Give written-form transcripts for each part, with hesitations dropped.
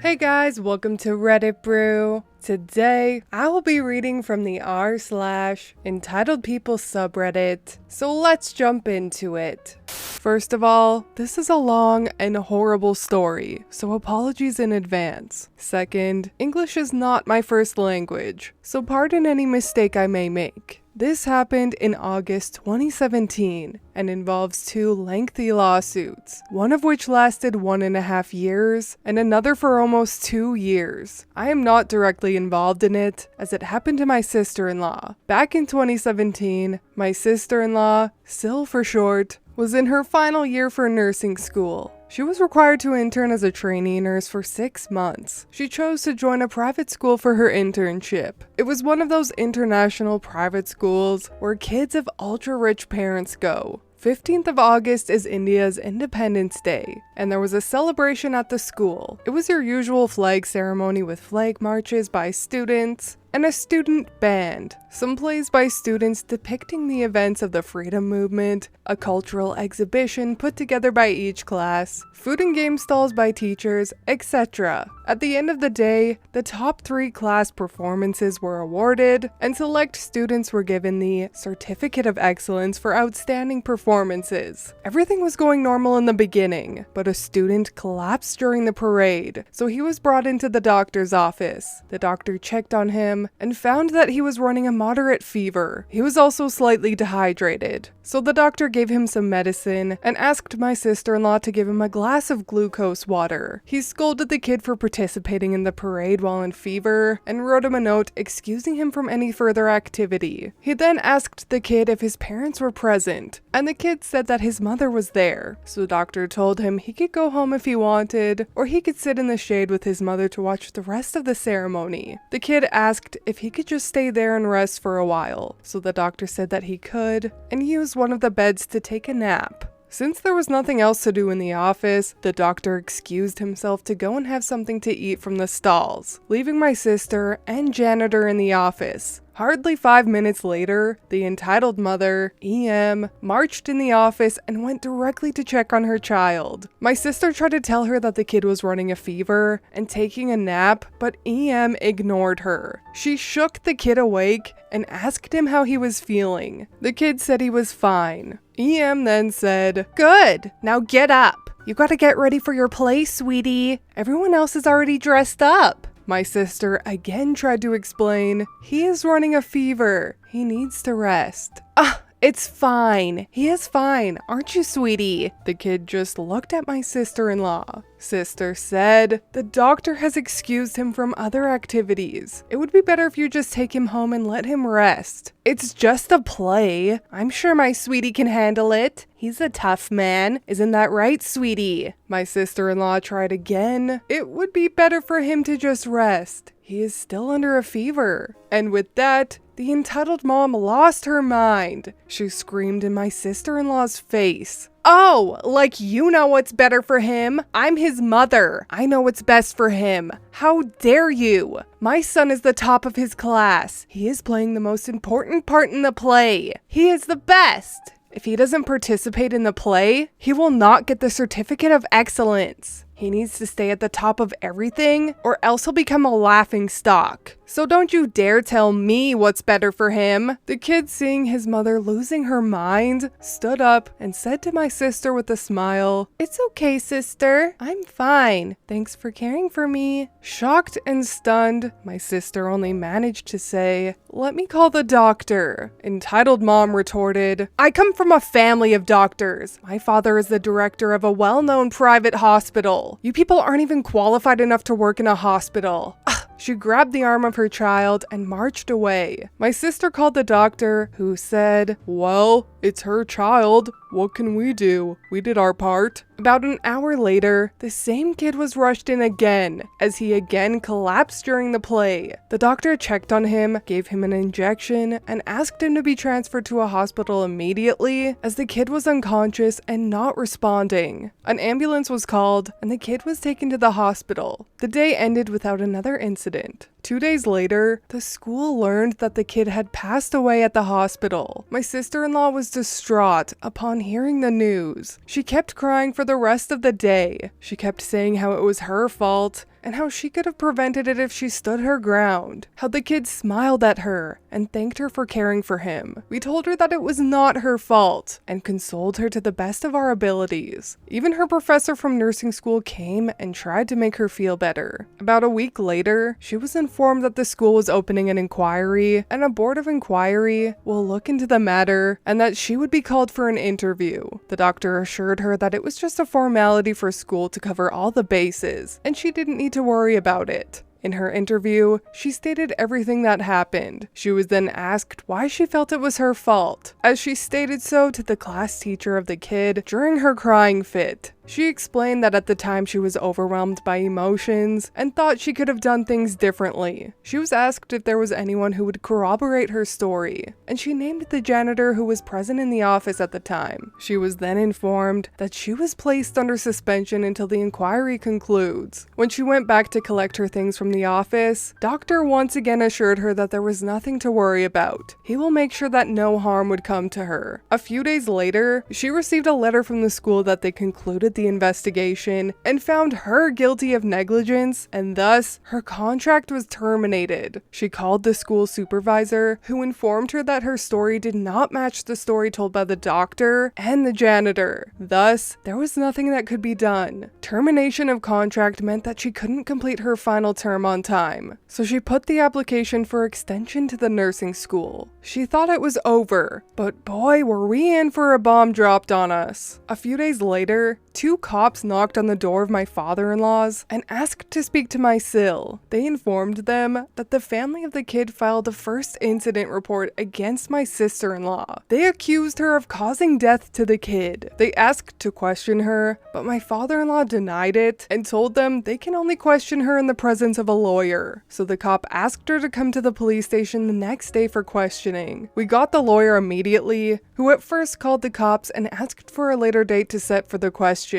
Hey guys, welcome to Reddit Brew. Today, I will be reading from the r/EntitledPeople subreddit, so let's jump into it. First of all, this is a long and horrible story, so apologies in advance. Second, English is not my first language, so pardon any mistake I may make. This happened in August 2017 and involves two lengthy lawsuits, one of which lasted 1.5 years and another for almost 2 years. I am not directly involved in it, as it happened to my sister-in-law. Back in 2017, my sister-in-law, Sil for short, was in her final year for nursing school. She was required to intern as a trainee nurse for 6 months. She chose to join a private school for her internship. It was one of those international private schools where kids of ultra-rich parents go. 15th of August is India's Independence Day, and there was a celebration at the school. It was your usual flag ceremony with flag marches by students and a student band, some plays by students depicting the events of the freedom movement, a cultural exhibition put together by each class, food and game stalls by teachers, etc. At the end of the day, the top 3 class performances were awarded, and select students were given the Certificate of Excellence for outstanding performances. Everything was going normal in the beginning, but a student collapsed during the parade, so he was brought into the doctor's office. The doctor checked on him and found that he was running a moderate fever. He was also slightly dehydrated, so the doctor gave him some medicine and asked my sister-in-law to give him a glass of glucose water. He scolded the kid for participating in the parade while in fever and wrote him a note excusing him from any further activity. He then asked the kid if his parents were present, and the kid said that his mother was there, so the doctor told him he could go home if he wanted, or he could sit in the shade with his mother to watch the rest of the ceremony. The kid asked if he could just stay there and rest for a while, so the doctor said that he could, and used one of the beds to take a nap. Since there was nothing else to do in the office, the doctor excused himself to go and have something to eat from the stalls, leaving my sister and janitor in the office. Hardly 5 minutes later, the entitled mother, EM, marched in the office and went directly to check on her child. My sister tried to tell her that the kid was running a fever and taking a nap, but EM ignored her. She shook the kid awake and asked him how he was feeling. The kid said he was fine. EM then said, "Good, now get up. You gotta get ready for your play, sweetie. Everyone else is already dressed up." My sister again tried to explain, "He is running a fever. He needs to rest." It's fine. He is fine. Aren't you, sweetie? The kid just looked at my sister-in-law. Sister said, "The doctor has excused him from other activities. It would be better if you just take him home and let him rest. It's just a play. I'm sure my sweetie can handle it. He's a tough man. Isn't that right, sweetie?" My sister-in-law tried again. It would be better for him to just rest. He is still under a fever. And with that, the entitled mom lost her mind. She screamed in my sister-in-law's face. "Oh, like you know what's better for him? I'm his mother. I know what's best for him. How dare you? My son is the top of his class. He is playing the most important part in the play. He is the best. If he doesn't participate in the play, he will not get the Certificate of Excellence. He needs to stay at the top of everything, or else he'll become a laughing stock. So don't you dare tell me what's better for him." The kid, seeing his mother losing her mind, stood up and said to my sister with a smile, "It's okay, sister. I'm fine. Thanks for caring for me." Shocked and stunned, my sister only managed to say, "Let me call the doctor." Entitled mom retorted, "I come from a family of doctors. My father is the director of a well-known private hospital. You people aren't even qualified enough to work in a hospital." She grabbed the arm of her child and marched away. My sister called the doctor, who said, "Well, it's her child. What can we do? We did our part." About an hour later, the same kid was rushed in again, as he again collapsed during the play. The doctor checked on him, gave him an injection, and asked him to be transferred to a hospital immediately, as the kid was unconscious and not responding. An ambulance was called, and the kid was taken to the hospital. The day ended without another incident. 2 days later, the school learned that the kid had passed away at the hospital. My sister-in-law was distraught upon hearing the news. She kept crying for the rest of the day. She kept saying how it was her fault, and how she could have prevented it if she stood her ground, how the kid smiled at her and thanked her for caring for him. We told her that it was not her fault and consoled her to the best of our abilities. Even her professor from nursing school came and tried to make her feel better. About a week later, she was informed that the school was opening an inquiry, and a board of inquiry will look into the matter, and that she would be called for an interview. The doctor assured her that it was just a formality for school to cover all the bases, and she didn't need to worry about it. In her interview, she stated everything that happened. She was then asked why she felt it was her fault, as she stated so to the class teacher of the kid during her crying fit. She explained that at the time she was overwhelmed by emotions and thought she could have done things differently. She was asked if there was anyone who would corroborate her story, and she named the janitor who was present in the office at the time. She was then informed that she was placed under suspension until the inquiry concludes. When she went back to collect her things from the office, Doctor once again assured her that there was nothing to worry about. He will make sure that no harm would come to her. A few days later, she received a letter from the school that they concluded the investigation and found her guilty of negligence, and thus her contract was terminated. She called the school supervisor, who informed her that her story did not match the story told by the doctor and the janitor. Thus, there was nothing that could be done. Termination of contract meant that she couldn't complete her final term on time, so she put the application for extension to the nursing school. She thought it was over, but boy, were we in for a bomb dropped on us. A few days later, 2 cops knocked on the door of my father-in-law's and asked to speak to my SIL. They informed them that the family of the kid filed a first incident report against my sister-in-law. They accused her of causing death to the kid. They asked to question her, but my father-in-law denied it and told them they can only question her in the presence of a lawyer. So the cop asked her to come to the police station the next day for questioning. We got the lawyer immediately, who at first called the cops and asked for a later date to set for the question.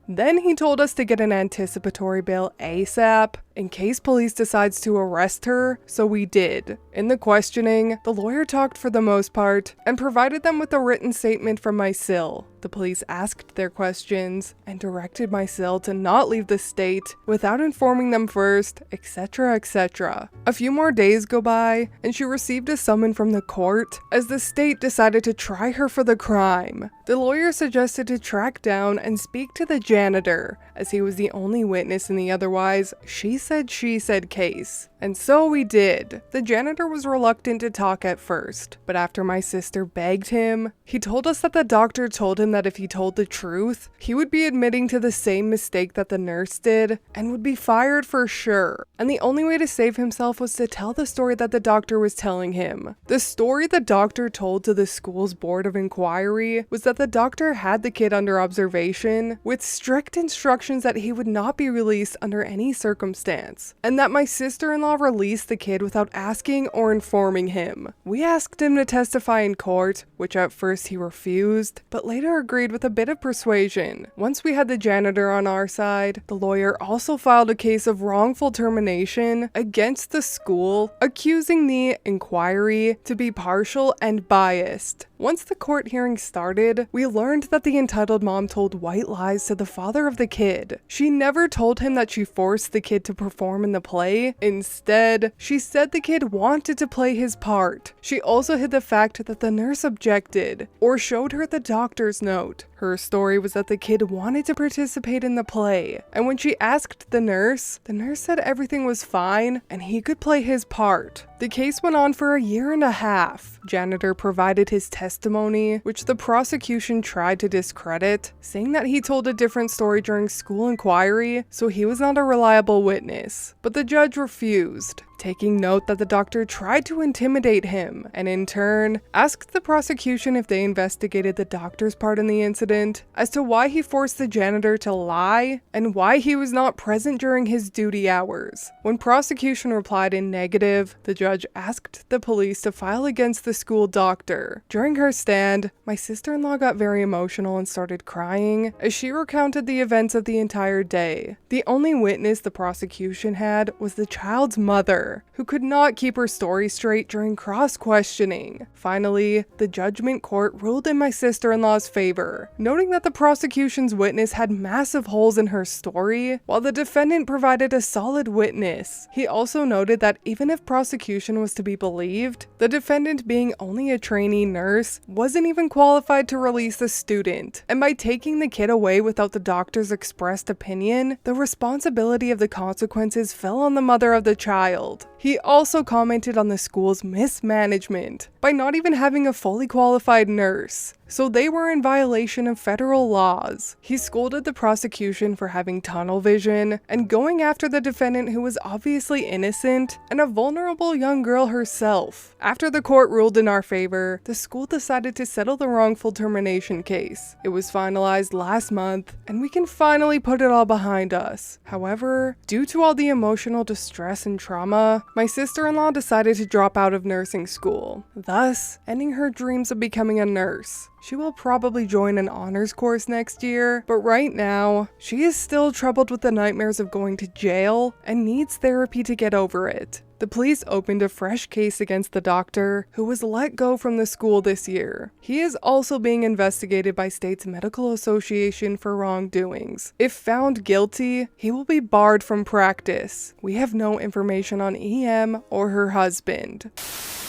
Then he told us to get an anticipatory bail ASAP in case police decides to arrest her, so we did. In the questioning, the lawyer talked for the most part and provided them with a written statement from my SIL. The police asked their questions and directed my SIL to not leave the state without informing them first, etc., etc. A few more days go by, and she received a summons from the court as the state decided to try her for the crime. The lawyer suggested to track down and speak to the janitor, as he was the only witness in the otherwise she said case. And so we did. The janitor was reluctant to talk at first, but after my sister begged him, he told us that the doctor told him that if he told the truth, he would be admitting to the same mistake that the nurse did and would be fired for sure. And the only way to save himself was to tell the story that the doctor was telling him. The story the doctor told to the school's board of inquiry was that the doctor had the kid under observation with strict instructions that he would not be released under any circumstance, and that my sister-in-law released the kid without asking or informing him. We asked him to testify in court, which at first he refused, but later agreed with a bit of persuasion. Once we had the janitor on our side, the lawyer also filed a case of wrongful termination against the school, accusing the inquiry to be partial and biased. Once the court hearing started, we learned that the entitled mom told white lies to the father of the kid. She never told him that she forced the kid to perform in the play. Instead, she said the kid wanted to play his part. She also hid the fact that the nurse objected, or showed her the doctor's note. Her story was that the kid wanted to participate in the play, and when she asked the nurse said everything was fine and he could play his part. The case went on for a year and a half. Janitor provided his testimony, which the prosecution tried to discredit, saying that he told a different story during school inquiry, so he was not a reliable witness. But the judge refused, taking note that the doctor tried to intimidate him, and in turn, asked the prosecution if they investigated the doctor's part in the incident, as to why he forced the janitor to lie, and why he was not present during his duty hours. When prosecution replied in negative, the judge asked the police to file against the school doctor. During her stand, my sister-in-law got very emotional and started crying, as she recounted the events of the entire day. The only witness the prosecution had was the child's mother, mother, who could not keep her story straight during cross-questioning. Finally, the judgment court ruled in my sister-in-law's favor, noting that the prosecution's witness had massive holes in her story, while the defendant provided a solid witness. He also noted that even if prosecution was to be believed, the defendant, being only a trainee nurse, wasn't even qualified to release the student, and by taking the kid away without the doctor's expressed opinion, the responsibility of the consequences fell on the mother of the child. He also commented on the school's mismanagement by not even having a fully qualified nurse, so they were in violation of federal laws. He scolded the prosecution for having tunnel vision and going after the defendant, who was obviously innocent and a vulnerable young girl herself. After the court ruled in our favor, the school decided to settle the wrongful termination case. It was finalized last month, and we can finally put it all behind us. However, due to all the emotional distress and trauma, my sister-in-law decided to drop out of nursing school, thus ending her dreams of becoming a nurse. She will probably join an honors course next year, but right now, she is still troubled with the nightmares of going to jail and needs therapy to get over it. The police opened a fresh case against the doctor, who was let go from the school this year. He is also being investigated by state's medical association for wrongdoings. If found guilty, he will be barred from practice. We have no information on EM or her husband.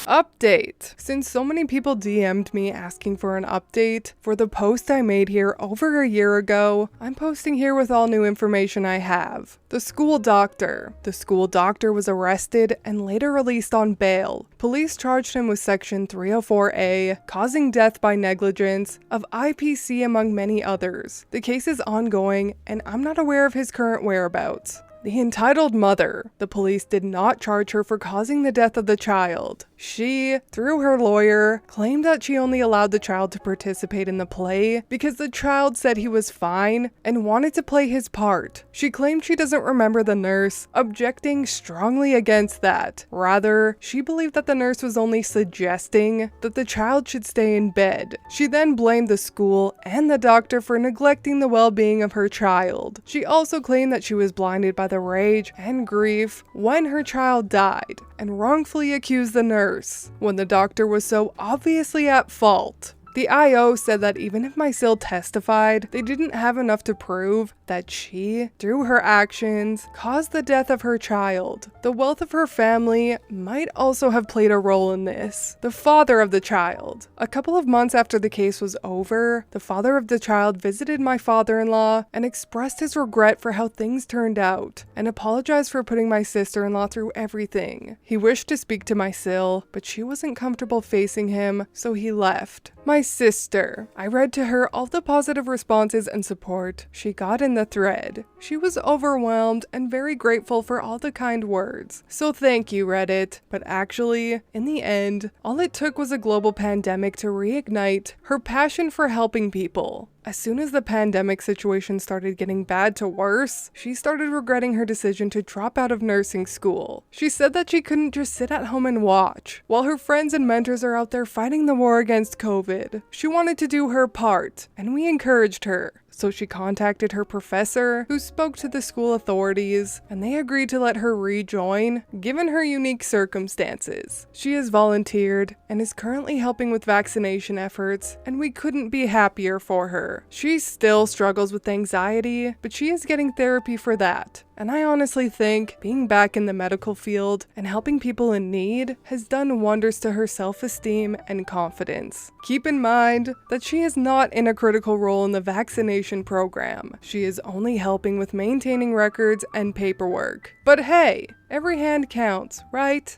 Update. Since so many people DM'd me asking for an update for the post I made here over a year ago, I'm posting here with all new information I have. The school doctor. The school doctor was arrested and later released on bail. Police charged him with Section 304A, causing death by negligence, of IPC, among many others. The case is ongoing, and I'm not aware of his current whereabouts. The entitled mother. The police did not charge her for causing the death of the child. She, through her lawyer, claimed that she only allowed the child to participate in the play because the child said he was fine and wanted to play his part. She claimed she doesn't remember the nurse, objecting strongly against that. Rather, she believed that the nurse was only suggesting that the child should stay in bed. She then blamed the school and the doctor for neglecting the well-being of her child. She also claimed that she was blinded by the rage and grief when her child died, and wrongfully accused the nurse when the doctor was so obviously at fault. The IO said that even if my SIL testified, they didn't have enough to prove that she, through her actions, caused the death of her child. The wealth of her family might also have played a role in this. The father of the child. A couple of months after the case was over, the father of the child visited my father-in-law and expressed his regret for how things turned out, and apologized for putting my sister-in-law through everything. He wished to speak to my SIL, but she wasn't comfortable facing him, so he left. My sister. I read to her all the positive responses and support she got in the thread. She was overwhelmed and very grateful for all the kind words. So thank you, Reddit. But actually, in the end, all it took was a global pandemic to reignite her passion for helping people. As soon as the pandemic situation started getting bad to worse, she started regretting her decision to drop out of nursing school. She said that she couldn't just sit at home and watch, while her friends and mentors are out there fighting the war against COVID. She wanted to do her part, and we encouraged her. So she contacted her professor, who spoke to the school authorities, and they agreed to let her rejoin, given her unique circumstances. She has volunteered and is currently helping with vaccination efforts, and we couldn't be happier for her. She still struggles with anxiety, but she is getting therapy for that. And I honestly think being back in the medical field and helping people in need has done wonders to her self-esteem and confidence. Keep in mind that she is not in a critical role in the vaccination program. She is only helping with maintaining records and paperwork. But hey, every hand counts, right?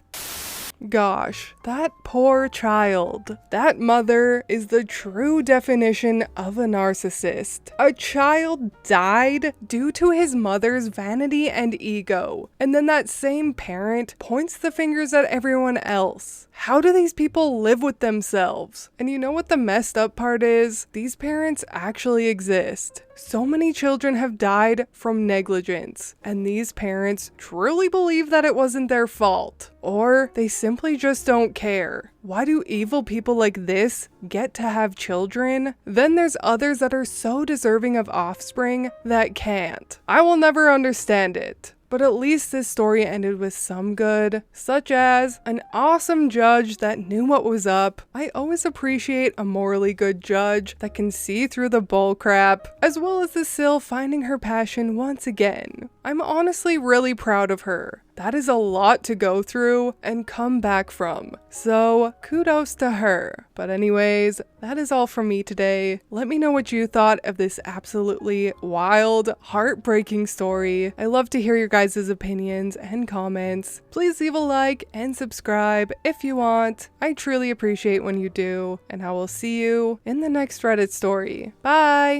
Gosh, that poor child. That mother is the true definition of a narcissist. A child died due to his mother's vanity and ego, and then that same parent points the fingers at everyone else. How do these people live with themselves? And you know what the messed up part is? These parents actually exist. So many children have died from negligence, and these parents truly believe that it wasn't their fault. Or they simply just don't care. Why do evil people like this get to have children? Then there's others that are so deserving of offspring that can't. I will never understand it. but at least this story ended with some good, such as an awesome judge that knew what was up. I always appreciate a morally good judge that can see through the bull crap, as well as the Sil finding her passion once again. I'm honestly really proud of her. That is a lot to go through and come back from, so kudos to her. But anyways, that is all from me today. Let me know what you thought of this absolutely wild, heartbreaking story. I love to hear your guys' opinions and comments. Please leave a like and subscribe if you want. I truly appreciate when you do, and I will see you in the next Reddit story. Bye!